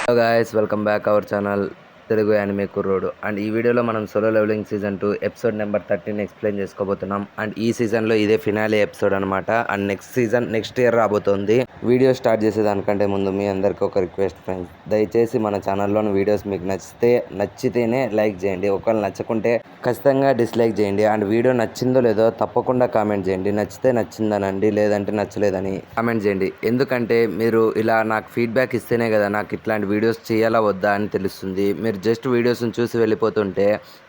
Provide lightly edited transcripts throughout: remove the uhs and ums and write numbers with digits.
Hello guys, welcome back our channel Telugu anime కుర్రోడు. And ఈ వీడియోలో మనం Solo Leveling season 2 episode number 13 explain చేసుకోబోతున్నాం. అండ్ ఈ సీజన్లో ఇదే ఫినాలే ఎపిసోడ్ అనమాట. And next season next year రాబోతోంది. వీడియో స్టార్ట్ చేసేదానికంటే ముందు మీ అందరికీ ఒక రిక్వెస్ట్ ఫ్రెండ్స్, దయచేసి మన ఛానల్లోని వీడియోస్ మీకు నచ్చితేనే లైక్ చేయండి. ఒకవేళ నచ్చకుంటే ఖచ్చితంగా డిస్లైక్ చేయండి. అండ్ వీడియో నచ్చిందో లేదో తప్పకుండా కామెంట్ చేయండి. నచ్చితే నచ్చిందనండి, లేదంటే నచ్చలేదని కామెంట్ చేయండి. ఎందుకంటే మీరు ఇలా నాకు ఫీడ్బ్యాక్ ఇస్తేనే కదా నాకు ఇట్లాంటి వీడియోస్ చేయాలా వద్దా అని తెలుస్తుంది. మీరు జస్ట్ వీడియోస్ని చూసి వెళ్ళిపోతుంటే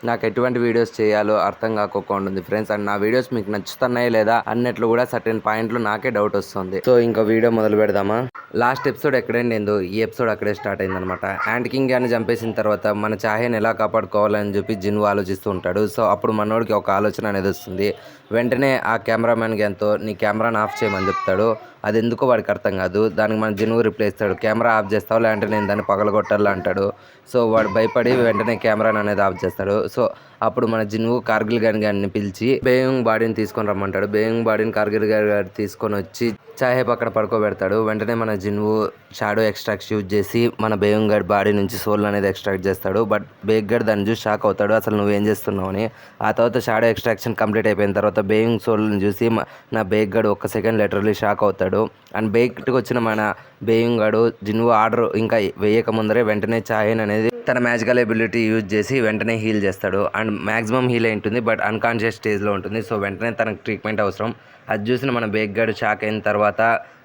నాకు ఎటువంటి వీడియోస్ చేయాలో అర్థం కాకోకుండా ఉంది ఫ్రెండ్స్. అండ్ నా వీడియోస్ మీకు నచ్చుతున్నాయి లేదా అన్నట్లు కూడా సర్టెన్ పాయింట్లు నాకే డౌట్ వస్తుంది. సో ఇంకా వీడియో మొదలు పెడదామా? లాస్ట్ ఎపిసోడ్ ఎక్కడైందో ఈ ఎపిసోడ్ అక్కడే స్టార్ట్ అయిందనమాట. యాంట్ కింగ్ అని చంపేసిన తర్వాత మన చాహేని ఎలా కాపాడుకోవాలని చెప్పి జిన్వు ఆలోచిస్తూ ఉంటాడు. సో అప్పుడు మనోడికి ఒక ఆలోచన అనేది వస్తుంది. వెంటనే ఆ కెమెరామ్యాన్కి ఎంతో నీ కెమెరాని ఆఫ్ చేయమని చెప్తాడు. అది ఎందుకో వాడికి అర్థం కాదు. దానికి మన జిన్వు రిప్లై ఇస్తాడు, కెమెరా ఆఫ్ చేస్తావు లేదంటే నేను దాన్ని పగలగొట్టాలా అంటాడు. సో వాడు భయపడి వెంటనే కెమెరాని అనేది ఆఫ్ చేస్తాడు. సో అప్పుడు మన జిన్వు కార్గిల్ గారిని పిలిచి బేయింగ్ బాడీని తీసుకొని రమ్మంటాడు. బేయింగ్ బాడీని కార్గిల్ గారు తీసుకొని వచ్చి చాహే పక్కన పడుకోబెడతాడు. వెంటనే మన జిన్వు షాడో ఎక్స్ట్రాక్ట్ యూజ్ చేసి మన బేయింగ్ గారి బాడీ నుంచి సోల్ అనేది ఎక్స్ట్రాక్ట్ చేస్తాడు. బట్ బేగ్ గడ్ దాన్ని చూసి షాక్ అవుతాడు, అసలు నువ్వేం చేస్తున్నావు అని. ఆ తర్వాత షాడో ఎక్స్ట్రాక్షన్ కంప్లీట్ అయిపోయిన తర్వాత బేయింగ్ సోల్ని చూసి నా బేగ్ గడ్ ఒక్క సెకండ్ లిటరలీ షాక్ అవుతాడు. అండ్ బేగ్కి వచ్చిన మన బేయింగ్ గాడు జిన్వు ఆర్డర్ ఇంకా వేయక ముందరే వెంటనే చాహేన్ అనేది తన మ్యాజికల్ ఎబిలిటీ యూజ్ చేసి వెంటనే హీల్ చేస్తాడు. అండ్ మ్యాక్సిమం హీల్ అయి ఉంటుంది, బట్ అన్కాన్షియస్ స్టేజ్లో ఉంటుంది. సో వెంటనే తనకు ట్రీట్మెంట్ అవసరం. అది చూసిన మన బేగ్ గాడు షాక్ అయిన తర్వాత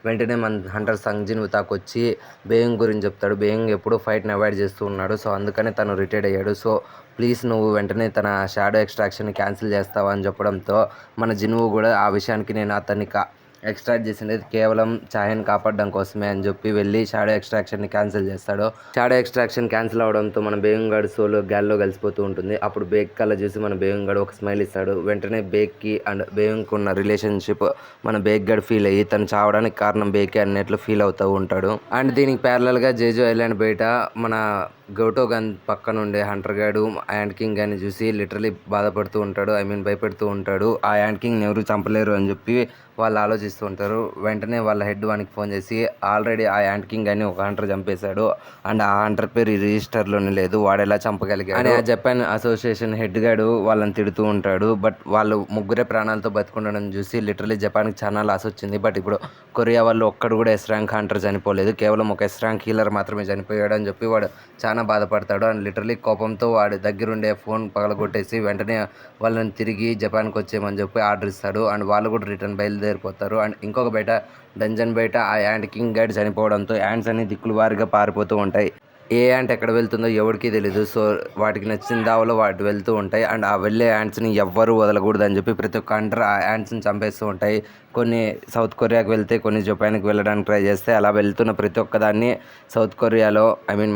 వెంటనే మన హంటర్ సంగ్ జిన్వు తాకొచ్చి బేయింగ్ గురించి చెప్తాడు. బేయింగ్ ఎప్పుడూ ఫైట్ని అవాయిడ్ చేస్తూ ఉన్నాడు, సో అందుకనే తను రిటైర్డ్ అయ్యాడు. సో ప్లీజ్ నువ్వు వెంటనే తన షాడో ఎక్స్ట్రాక్షన్ క్యాన్సిల్ చేస్తావా అని చెప్పడంతో మన జిన్వు కూడా ఆ విషయానికి నేను అతన్ని ఎక్స్ట్రాక్ట్ చేసింది కేవలం చాహేని కాపాడడం కోసమే అని చెప్పి వెళ్ళి షాడో ఎక్స్ట్రాక్షన్ని క్యాన్సిల్ చేస్తాడు. షాడో ఎక్స్ట్రాక్షన్ క్యాన్సిల్ అవడంతో మన బేయింగ్ గార్డ్ సోలో గ్యాల్లో కలిసిపోతూ ఉంటుంది. అప్పుడు బేగ్ కల్లా చూసి మన బేయింగ్ గార్డ్ ఒక స్మైల్ ఇస్తాడు. వెంటనే బేగ్కి అండ్ బేయింగ్కి ఉన్న రిలేషన్షిప్ మన బేగ్ గార్డ్ ఫీల్ అయ్యి తను చావడానికి కారణం బేకే అన్నట్లు ఫీల్ అవుతూ ఉంటాడు. అండ్ దీనికి ప్యారలల్గా జేజో ఐలాండ్ బయట మన గౌటో గన్ పక్కన ఉండే హంటర్ గాడు యాంట్ కింగ్ అని చూసి లిటరలీ బాధపడుతూ ఉంటాడు, భయపెడుతూ ఉంటాడు. ఆ యాంట్ కింగ్ని ఎవరు చంపలేరు అని చెప్పి వాళ్ళు ఆలోచిస్తూ ఉంటారు. వెంటనే వాళ్ళ హెడ్ వానికి ఫోన్ చేసి ఆల్రెడీ ఆ యాంట్ కింగ్ అని ఒక హంటర్ చంపేశాడు అండ్ ఆ హంటర్ పేరు ఈ రిజిస్టర్లోనే లేదు, వాడు ఎలా చంపగలిగాడు అని ఆ జపాన్ అసోసియేషన్ హెడ్ గాడు వాళ్ళని తిడుతూ ఉంటాడు. బట్ వాళ్ళు ముగ్గురే ప్రాణాలతో బతుకుండడం చూసి లిటరలీ జపాన్కి చాలా లాస్ వచ్చింది. బట్ ఇప్పుడు కొరియా వాళ్ళు ఒక్కడు కూడా ఎస్ ర్యాంక్ హంటర్ చనిపోలేదు, కేవలం ఒక ఎస్ ర్యాంక్ హీలర్ మాత్రమే చనిపోయాడు అని చెప్పి వాడు చాలా బాధపడతాడు. అండ్ లిటరలీ కోపంతో వాడి దగ్గరుండే ఫోన్ పగలగొట్టేసి వెంటనే వాళ్ళని తిరిగి జపాన్కి వచ్చేయమని చెప్పి ఆర్డర్ ఇస్తాడు. అండ్ వాళ్ళు కూడా రిటర్న్ బయలుదేరిపోతారు. అండ్ ఇంకొక బయట డంజన్ బయట ఆ యాంట్ కింగ్ గైడ్ చనిపోవడంతో యాంట్స్ అన్ని దిక్కులు వారిగా పారిపోతూ ఉంటాయి. ఏ యాంట్ ఎక్కడ వెళ్తుందో ఎవరికీ తెలీదు. సో వాటికి నచ్చిన దావలో వాటి వెళ్తూ ఉంటాయి. అండ్ ఆ వెళ్ళే యాంట్స్ని ఎవ్వరూ వదలకూడదు అని చెప్పి ప్రతి ఒక్క హంటర్ ఆ యాంట్స్ని చంపేస్తూ ఉంటాయి. కొన్ని సౌత్ కొరియాకి వెళ్తే, కొన్ని జపాన్కి వెళ్ళడానికి ట్రై చేస్తే, అలా వెళ్తున్న ప్రతి ఒక్కదాన్ని సౌత్ కొరియాలో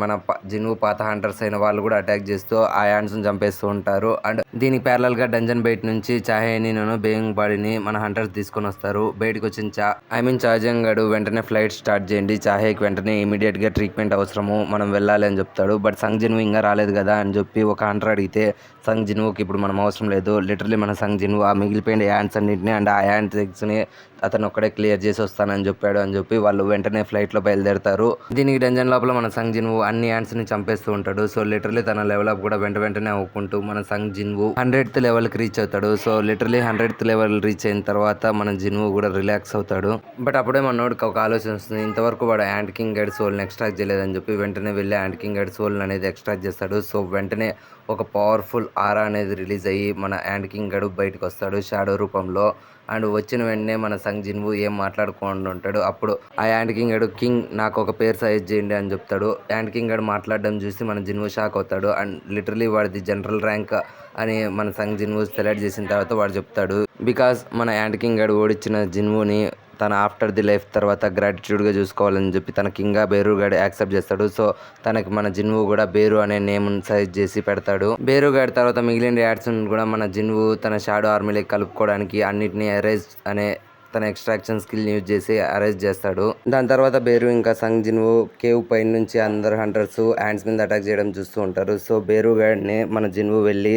మన జిన్వు పాత హంటర్స్ అయిన వాళ్ళు కూడా అటాక్ చేస్తూ ఆ యాంట్స్ని చంపేస్తూ ఉంటారు. అండ్ దీనికి ప్యారలల్గా డంజన్ బయట నుంచి చాహేని బేయింగ్ బాడీని మన హంటర్స్ తీసుకొని వస్తారు. బయటకు వచ్చిన చాజంగ్ గడు వెంటనే ఫ్లైట్ స్టార్ట్ చేయండి, చాహేకి వెంటనే ఇమీడియట్గా ట్రీట్మెంట్ అవసరము, మనం వెళ్ళాలి అని చెప్తాడు. బట్ సంగ్ జిన్వు ఇంకా రాలేదు కదా అని చెప్పి ఒక హంటర్ అడిగితే సంగ్ జిన్వుకి ఇప్పుడు మనం అవసరం లేదు, లిటరలీ మన సంగ్ జిన్వు ఆ మిగిలిపోయిన యాంట్స్ అన్నింటినీ అండ్ ఆ యాంట్స్ ఎగ్స్ని అతను ఒక్కడే క్లియర్ చేసి వస్తానని చెప్పాడు అని చెప్పి వాళ్ళు వెంటనే ఫ్లైట్లో బయలుదేరుతారు. దీనికి డంజన్ లోపల మన సంగ్ జిన్వు అన్ని యాంట్స్ని చంపేస్తూ ఉంటాడు. సో లిటరలీ తన లెవెల్ అప్ కూడా వెంటనే అవ్వుకుంటూ మన సంగ్ జిన్వు 100th లెవెల్కి రీచ్ అవుతాడు. So literally 100th level reach అయిన తర్వాత మన జిన్వు కూడా రిలాక్స్ అవుతాడు. బట్ అప్పుడే మనోడికి ఒక ఆలోచన వస్తుంది, ఇంతవరకు వాడు యాంట్ కింగ్ గైడ్ సోల్ని ఎక్స్ట్రాక్ట్ చేయలేదని చెప్పి వెంటనే వెళ్ళి యాంట్ కింగ్ గైడ్ సోల్ని అనేది ఎక్స్ట్రాక్ట్ చేస్తాడు. సో వెంటనే ఒక పవర్ఫుల్ ఆరా అనేది రిలీజ్ అయ్యి మన యాంట్ కింగ్ గడు బయటకు వస్తాడు షాడో రూపంలో. అండ్ వచ్చిన వెంటనే మన సంగ్ జిన్వు ఏం మాట్లాడుకుంటూ ఉంటాడు. అప్పుడు ఆ యాంట్ కింగ్ గడు కింగ్ నాకు ఒక పేరు సజెస్ట్ చేయండి అని చెప్తాడు. యాంట్ కింగ్ గడు మాట్లాడడం చూసి మన జిన్వు షాక్ అవుతాడు. అండ్ లిటరలీ వాడిది జనరల్ ర్యాంక్ అని మన సంగ్ జిన్వు సెలెక్ట్ చేసిన తర్వాత వాడు చెప్తాడు, బికాస్ మన యాంట్ కింగ్ గడు ఓడించిన జిన్వుని తన ఆఫ్టర్ ది లైఫ్ తర్వాత గ్రాటిట్యూడ్గా చూసుకోవాలని చెప్పి తన కింగ్గా బేరు గాడు యాక్సెప్ట్ చేస్తాడు. సో తనకి మన జిన్వు కూడా బేరు అనే నేమ్ సజెస్ట్ చేసి పెడతాడు. బేరు గాడి తర్వాత మిగిలిన యాడ్స్ కూడా మన జిన్వు తన షాడో ఆర్మీలోకి కలుపుకోవడానికి అన్నిటినీ ఎరేజ్ అనే తన ఎక్స్ట్రాక్షన్ స్కిల్ యూజ్ చేసి అరెస్ట్ చేస్తాడు. దాని తర్వాత బేరు ఇంకా సంగ్ జిన్వూ కేవ్ పైన నుంచి అందరు హంటర్స్ యాండ్స్ మీద అటాక్ చేయడం చూస్తూ ఉంటారు. సో బేరు గాడిని మన జిన్వూ వెళ్ళి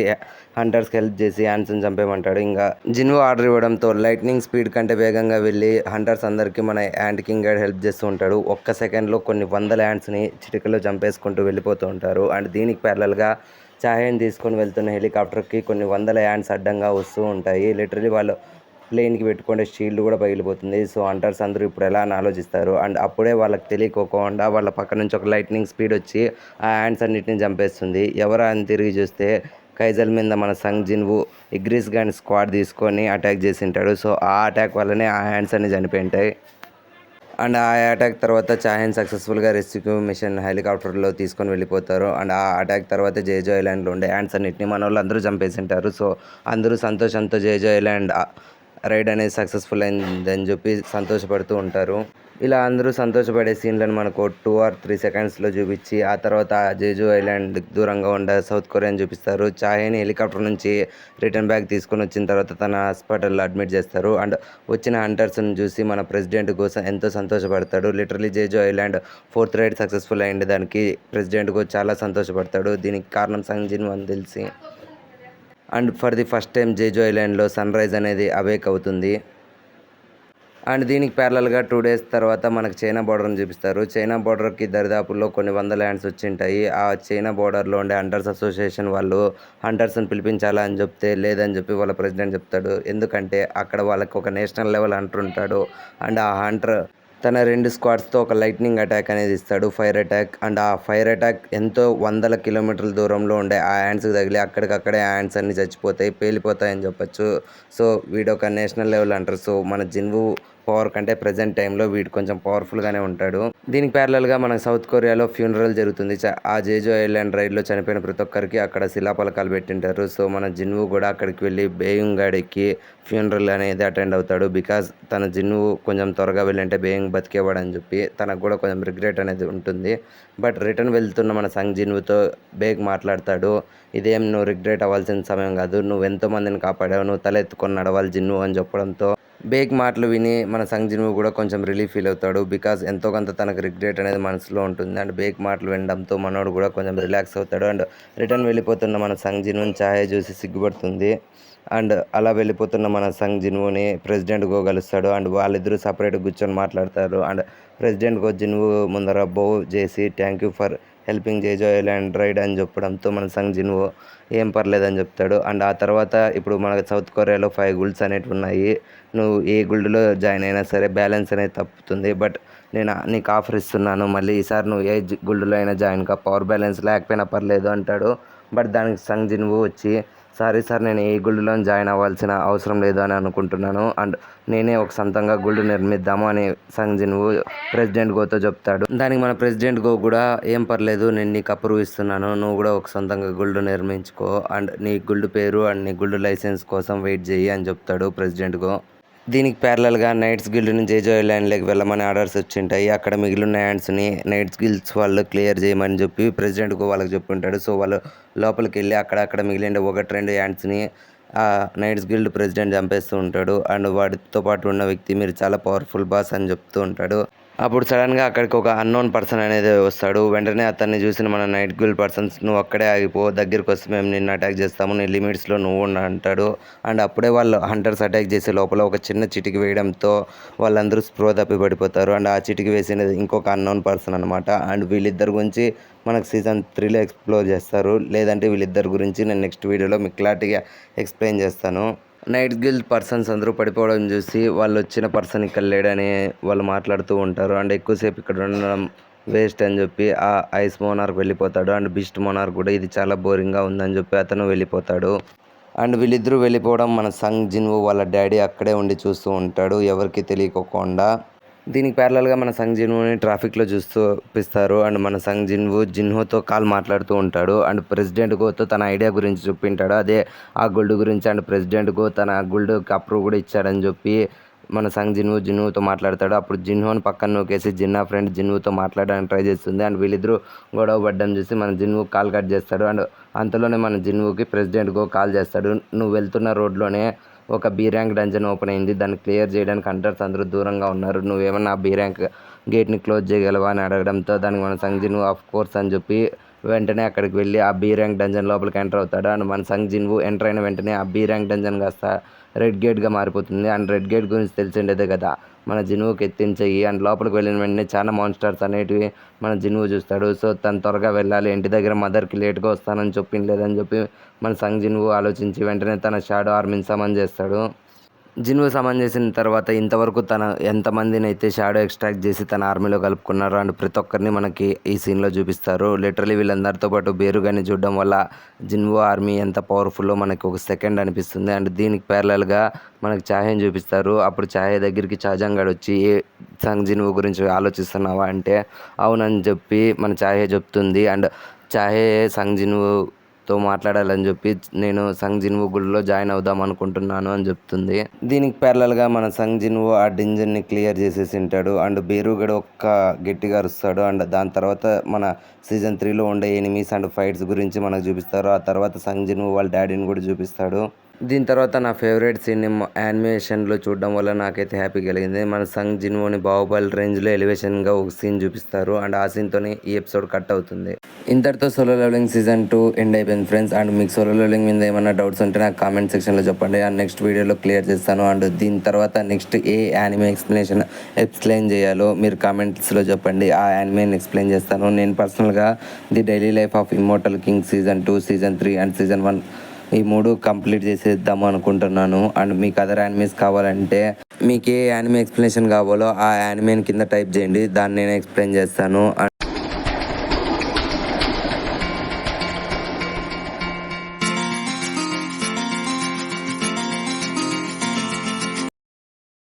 హంటర్స్కి హెల్ప్ చేసి యాండ్స్ని చంపేయమంటాడు. ఇంకా జిన్వూ ఆర్డర్ ఇవ్వడంతో లైట్నింగ్ స్పీడ్ కంటే వేగంగా వెళ్ళి హంటర్స్ అందరికీ మన యాండ్ కింగ్ గైడ్ హెల్ప్ చేస్తూ ఉంటాడు. ఒక్క సెకండ్లో కొన్ని వందల యాండ్స్ని చిటికలో చంపేసుకుంటూ వెళ్ళిపోతూ ఉంటారు. అండ్ దీనికి ప్యారలల్గా చాహేని తీసుకొని వెళ్తున్న హెలికాప్టర్కి కొన్ని వందల యాండ్స్ అడ్డంగా వస్తూ ఉంటాయి. లిటరలీ వాళ్ళు ప్లేన్కి పెట్టుకునే షీల్డ్ కూడా పగిలిపోతుంది. సో హంటర్స్ అందరూ ఇప్పుడు ఎలా అని ఆలోచిస్తారు. అండ్ అప్పుడే వాళ్ళకి తెలియకోకుండా వాళ్ళ పక్క నుంచి ఒక లైట్నింగ్ స్పీడ్ వచ్చి ఆ యాండ్స్ అన్నిటిని చంపేస్తుంది. ఎవరా అని తిరిగి చూస్తే కైజల్ మీద మన సంగ్ జిన్వూ ఇగ్రిస్ గాని స్క్వాడ్ తీసుకొని అటాక్ చేసి ఉంటాడు. సో ఆ అటాక్ వల్లనే ఆ హ్యాండ్స్ అన్ని చనిపోయి ఉంటాయి. అండ్ ఆ అటాక్ తర్వాత చాహెన్ సక్సెస్ఫుల్గా రెస్క్యూ మిషన్ హెలికాప్టర్లో తీసుకొని వెళ్ళిపోతారు. అండ్ ఆ అటాక్ తర్వాత జేజో ఐలాండ్లో ఉండే హ్యాండ్స్ అన్నింటినీ మన వాళ్ళు అందరూ చంపేసి ఉంటారు. సో అందరూ సంతోషంతో జేజో ఐలాండ్ రైడ్ అనేది సక్సెస్ఫుల్ అయిందని చెప్పి సంతోషపడుతూ ఉంటారు. ఇలా అందరూ సంతోషపడే సీన్లను మనకు 2 or 3 సెకండ్స్లో చూపించి ఆ తర్వాత జేజు ఐలాండ్ దూరంగా ఉండే సౌత్ కొరియాని చూపిస్తారు. చాహేని హెలికాప్టర్ నుంచి రిటర్న్ బ్యాక్ తీసుకొని వచ్చిన తర్వాత తన హాస్పిటల్లో అడ్మిట్ చేస్తారు. అండ్ వచ్చిన హంటర్స్ని చూసి మన ప్రెసిడెంట్ కోసం ఎంతో సంతోషపడతాడు. Literally Jeju Island 4th raid successful అయింది. దానికి ప్రెసిడెంట్ చాలా సంతోషపడతాడు. దీనికి కారణం సంగ్ జిన్వూ అని తెలిసి. And for the first time Jeju ఐలాండ్లో సన్ రైజ్ అనేది అవేక్ అవుతుంది. అండ్ దీనికి ప్యారలల్గా 2 days తర్వాత మనకు చైనా బోర్డర్ని చూపిస్తారు. చైనా బోర్డర్కి దరిదాపుల్లో కొన్ని వందల ల్యాండ్స్ వచ్చింటాయి. ఆ చైనా బోర్డర్లో ఉండే హంటర్స్ అసోసియేషన్ వాళ్ళు హంటర్స్ని పిలిపించాలా అని చెప్తే లేదని చెప్పి వాళ్ళ ప్రెసిడెంట్ చెప్తాడు. ఎందుకంటే అక్కడ వాళ్ళకి ఒక నేషనల్ లెవెల్ హంటర్ ఉంటాడు. అండ్ ఆ హంటర్ తన 2 స్క్వాడ్స్తో ఒక లైట్నింగ్ అటాక్ అనేది ఇస్తాడు, ఫైర్ అటాక్. అండ్ ఆ ఫైర్ అటాక్ ఎంతో వందల కిలోమీటర్ల దూరంలో ఉండే ఆ యాండ్స్కి తగిలి అక్కడికక్కడే యాండ్స్ అన్ని చచ్చిపోతాయి, పేలిపోతాయని చెప్పొచ్చు. సో వీడొక నేషనల్ లెవెల్ అంటారు. సో మన జిన్వూ పవర్ కంటే ప్రజెంట్ టైంలో వీడు కొంచెం పవర్ఫుల్గానే ఉంటాడు. దీనికి ప్యారలల్గా మన సౌత్ కొరియాలో ఫ్యూనరల్ జరుగుతుంది. ఆ జేజు ఐలాండ్ రైడ్లో చనిపోయిన ప్రతి ఒక్కరికి అక్కడ శిలాపలకాలు పెట్టింటారు. సో మన జిన్వూ కూడా అక్కడికి వెళ్ళి బేయింగ్ గాడికి ఫ్యూనరల్ అనేది అటెండ్ అవుతాడు. బికాజ్ తన జిన్వూ కొంచెం త్వరగా వెళ్ళంటే బేయింగ్ బతికేవాడు అని చెప్పి తనకు కూడా కొంచెం రిగ్రెట్ అనేది ఉంటుంది. బట్ రిటర్న్ వెళ్తున్న మన సంగ్ జిన్వూతో బేగ్ మాట్లాడతాడు. ఇదేం నువ్వు రిగ్రెట్ అవ్వాల్సిన సమయం కాదు, నువ్వు ఎంతోమందిని కాపాడావు, నువ్వు తల ఎత్తుకొని నడవాలి జిన్వూ అని చెప్పడంతో బేగ్ మాటలు విని మన సంగ్ జిన్వూ కూడా కొంచెం రిలీఫ్ ఫీల్ అవుతాడు. బికాజ్ ఎంతో కొంత తనకు రిగ్రెట్ అనేది మనసులో ఉంటుంది. అండ్ బేగ్ మాటలు వినడంతో మనోడు కూడా కొంచెం రిలాక్స్ అవుతాడు. అండ్ రిటర్న్ వెళ్ళిపోతున్న మన సంగ్ జిన్వూని ఛాయ్ చూసి సిగ్గుపడుతుంది. అండ్ అలా వెళ్ళిపోతున్న మన సంగ్ జిన్వూని ప్రెసిడెంట్ గో కలుస్తాడు. అండ్ వాళ్ళిద్దరూ సపరేట్గా కూర్చొని మాట్లాడతారు. అండ్ ప్రెసిడెంట్ గో జిన్వూ ముందర బౌ చేసి thank you for helping Jeju Island raid అని చెప్పడంతో మన సంగ్ జిన్వూ ఏం పర్లేదని చెప్తాడు. అండ్ ఆ తర్వాత ఇప్పుడు మన సౌత్ కొరియాలో 5 గుల్డ్స్ అనేవి ఉన్నాయి. నువ్వు ఏ గుల్డ్లో జాయిన్ అయినా సరే బ్యాలెన్స్ అనేది తప్పుతుంది. బట్ నేను నీకు ఆఫర్ ఇస్తున్నాను, మళ్ళీ ఈసారి నువ్వు ఏ గుల్డ్లో అయినా జాయిన్ కా, పవర్ బ్యాలెన్స్ లేకపోయినా పర్లేదు అంటాడు. బట్ దానికి సంగ్ జిన్వూ వచ్చి సారీ సార్, నేను ఈ గుల్డ్లో జాయిన్ అవ్వాల్సిన అవసరం లేదు అని అనుకుంటున్నాను. అండ్ నేనే ఒక సొంతంగా గుల్డ్ నిర్మిద్దాము అని సంగ్ జిన్వూ ప్రెసిడెంట్ గోతో చెప్తాడు. దానికి మన ప్రెసిడెంట్ గో కూడా ఏం పర్లేదు, నేను నీకు అప్రూవ్ ఇస్తున్నాను, నువ్వు కూడా ఒక సొంతంగా గుల్డ్ నిర్మించుకో, అండ్ నీ గుల్డ్ పేరు అండ్ నీ గుల్డ్ లైసెన్స్ కోసం వెయిట్ చేయి అని చెప్తాడు ప్రెసిడెంట్ గో. దీనికి ప్యారలల్గా నైట్స్ గిల్డ్ నుంచి జేజో ఐలాండ్లోకి వెళ్ళమని ఆర్డర్స్ వచ్చింటాయి. అక్కడ మిగిలిన యాండ్స్ని నైట్స్ గిల్డ్స్ వాళ్ళు క్లియర్ చేయమని చెప్పి ప్రెసిడెంట్ గో వాళ్ళకి చెప్పుంటాడు. సో వాళ్ళు లోపలికి వెళ్ళి అక్కడ మిగిలిన 1-2 యాండ్స్ని ఆ నైట్స్ గిల్డ్ ప్రెసిడెంట్ చంపేస్తూ ఉంటాడు. అండ్ వాటితో పాటు ఉన్న వ్యక్తి మీరు చాలా పవర్ఫుల్ బాస్ అని చెప్తూ ఉంటాడు. అప్పుడు సడన్గా అక్కడికి ఒక అన్నోన్ పర్సన్ అనేది వస్తాడు. వెంటనే అతన్ని చూసిన మన నైట్ గిల్డ్ పర్సన్స్ నువ్వు అక్కడే ఆగిపో, దగ్గరికి వస్తే మేము నిన్ను అటాక్ చేస్తాము, నీ లిమిట్స్లో నువ్వు ఉండు అంటాడు. అండ్ అప్పుడే వాళ్ళు హంటర్స్ అటాక్ చేసే లోపల ఒక చిన్న చిటికి వేయడంతో వాళ్ళందరూ స్పృహ తప్పి పడిపోతారు. అండ్ ఆ చిటికి వేసినది ఇంకొక అన్నోన్ పర్సన్ అనమాట. అండ్ వీళ్ళిద్దరి గురించి మనకు సీజన్ 3లో ఎక్స్ప్లోర్ చేస్తారు. లేదంటే వీళ్ళిద్దరి గురించి నేను నెక్స్ట్ వీడియోలో మీకు క్లారిటీగా ఎక్స్ప్లెయిన్ చేస్తాను. నైట్ గిల్డ్ పర్సన్స్ అందరూ పడిపోవడం చూసి వాళ్ళు వచ్చిన పర్సన్ ఇక్కడ లేడని వాళ్ళు మాట్లాడుతూ ఉంటారు. అండ్ ఎక్కువసేపు ఇక్కడ ఉండడం వేస్ట్ అని చెప్పి ఆ ఐస్ మోనార్క్ వెళ్ళిపోతాడు. అండ్ బిస్ట్ మోనార్క్ కూడా ఇది చాలా బోరింగ్గా ఉందని చెప్పి అతను వెళ్ళిపోతాడు. అండ్ వీళ్ళిద్దరూ వెళ్ళిపోవడం మన సంగ్ జిన్వూ వాళ్ళ డాడీ అక్కడే ఉండి చూస్తూ ఉంటాడు, ఎవరికి తెలియకోకుండా. దీనికి ప్యారలల్గా మన సంగ్ జిన్వూని ట్రాఫిక్లో చూపిస్తారు. అండ్ మన సంగ్ జిన్వూ జిన్హోతో కాల్ మాట్లాడుతూ ఉంటాడు. అండ్ ప్రెసిడెంట్ గోతో తన ఐడియా గురించి చెప్పింటాడు, అదే ఆ గుల్డ్ గురించి. అండ్ ప్రెసిడెంట్ గో తన గుల్డ్కి అప్రూవ్ కూడా ఇచ్చాడని చెప్పి మన సంగ్ జిన్వూతో మాట్లాడతాడు. అప్పుడు జిన్హోని పక్కన నూకేసి జిన్నా ఫ్రెండ్ జిన్వూతో మాట్లాడడానికి ట్రై చేస్తుంది. అండ్ వీళ్ళిద్దరూ గొడవ పడ్డం చూసి మన జిన్వూ కాల్ కట్ చేస్తాడు. అండ్ అంతలోనే మన జిన్వూకి ప్రెసిడెంట్ గో కాల్ చేస్తాడు, నువ్వు వెళ్తున్న రోడ్లోనే ఒక బీ ర్యాంక్ డంజన్ ఓపెన్ అయింది. దాన్ని క్లియర్ చేయడానికి హంటర్స్ అందరూ దూరంగా ఉన్నారు. నువ్వేమన్నా బీ ర్యాంక్ గేట్ని క్లోజ్ చేయగలవా అని అడగడంతో దానికి మన సంగ్ జిన్వూ ఆఫ్ కోర్స్ అని చెప్పి వెంటనే అక్కడికి వెళ్ళి ఆ బీ ర్యాంక్ డంజన్ లోపలికి ఎంటర్ అవుతాడు. అండ్ మన సంగ్ జిన్వూ ఎంటర్ అయిన వెంటనే ఆ బీ ర్యాంక్ డంజన్ కాస్త రెడ్ గేట్గా మారిపోతుంది. అండ్ రెడ్ గేట్ గురించి తెలిసిండేదే కదా, మన జిన్వూకి ఎత్తించేయి. అండ్ లోపలికి వెళ్ళిన వెంటనే చాలా మాన్స్టర్స్ అనేటివి మన జిన్వూ చూస్తాడు. సో తను త్వరగా వెళ్ళాలి, ఇంటి దగ్గర మదర్కి లేట్గా వస్తానని లేదని చెప్పి మన సంగ్ జిన్వూ ఆలోచించి వెంటనే తన షాడో ఆర్మీని సమన్ చేస్తాడు. జిన్వూ సమన్ చేసిన తర్వాత ఇంతవరకు తన ఎంతమందిని అయితే షాడో ఎక్స్ట్రాక్ట్ చేసి తన ఆర్మీలో కలుపుకున్నారో అండ్ ప్రతి ఒక్కరిని మనకి ఈ సీన్లో చూపిస్తారు. లిటరలీ వీళ్ళందరితో పాటు బేరుగాని చూడడం వల్ల జిన్వూ ఆర్మీ ఎంత పవర్ఫుల్లో మనకి ఒక సెకండ్ అనిపిస్తుంది. అండ్ దీనికి ప్యారలల్గా మనకి చాహేని చూపిస్తారు. అప్పుడు చాహే దగ్గరికి చాజంగాడు వచ్చి సంగ్ జిన్వూ గురించి ఆలోచిస్తున్నావా అంటే అవునని చెప్పి మన చాహే చెప్తుంది. అండ్ చాహే సంగ్ జిన్వూతో మాట్లాడాలని చెప్పి నేను సంగ్ జిన్వూ గుడిలో జాయిన్ అవుదాం అనుకుంటున్నాను అని చెప్తుంది. దీనికి ప్యారలల్గా మన సంగ్ జిన్వూ ఆ డింజన్ని క్లియర్ చేసేసి ఉంటాడు. అండ్ బేరుగడు ఒక్క గట్టిగా అరుస్తాడు. అండ్ దాని తర్వాత మన సీజన్ 3లో ఉండే ఎనిమీస్ అండ్ ఫైట్స్ గురించి మనకు చూపిస్తారు. ఆ తర్వాత సంగ్ జిన్వూ వాళ్ళ డాడీని కూడా చూపిస్తాడు. దీని తర్వాత నా ఫేవరెట్ సీన్ని యానిమేషన్లో చూడడం వల్ల నాకైతే హ్యాపీ కలిగింది. మన సంగ్ జిన్వూని బాహుబలి రేంజ్లో ఎలివేషన్గా ఒక సీన్ చూపిస్తారు. అండ్ ఆ సీన్తోనే ఈ ఎపిసోడ్ కట్ అవుతుంది. ఇంతటితో సోలో లెవెలింగ్ సీజన్ 2 ఎండ్ అయిపోయింది ఫ్రెండ్స్. అండ్ మీకు సోలో లెవెలింగ్ మీద ఏమైనా డౌట్స్ ఉంటే నాకు కామెంట్ సెక్షన్లో చెప్పండి. అండ్ నెక్స్ట్ వీడియోలో క్లియర్ చేస్తాను. అండ్ దీని తర్వాత నెక్స్ట్ ఏ యానిమే ఎక్స్ప్లెయిన్ చేయాలో మీరు కామెంట్స్లో చెప్పండి. ఆ యానిమేని ఎక్స్ప్లెయిన్ చేస్తాను. నేను పర్సనల్గా the daily life of immortal king season 2, season 3 and season 1 ఈ 3 కంప్లీట్ చేసేద్దాము అనుకుంటున్నాను. అండ్ మీకు అదర్ యానిమేస్ కావాలంటే మీకు ఏ యానిమే ఎక్స్ప్లెనేషన్ కావాలో ఆ యానిమేని కింద టైప్ చేయండి, దాన్ని నేను ఎక్స్ప్లెయిన్ చేస్తాను.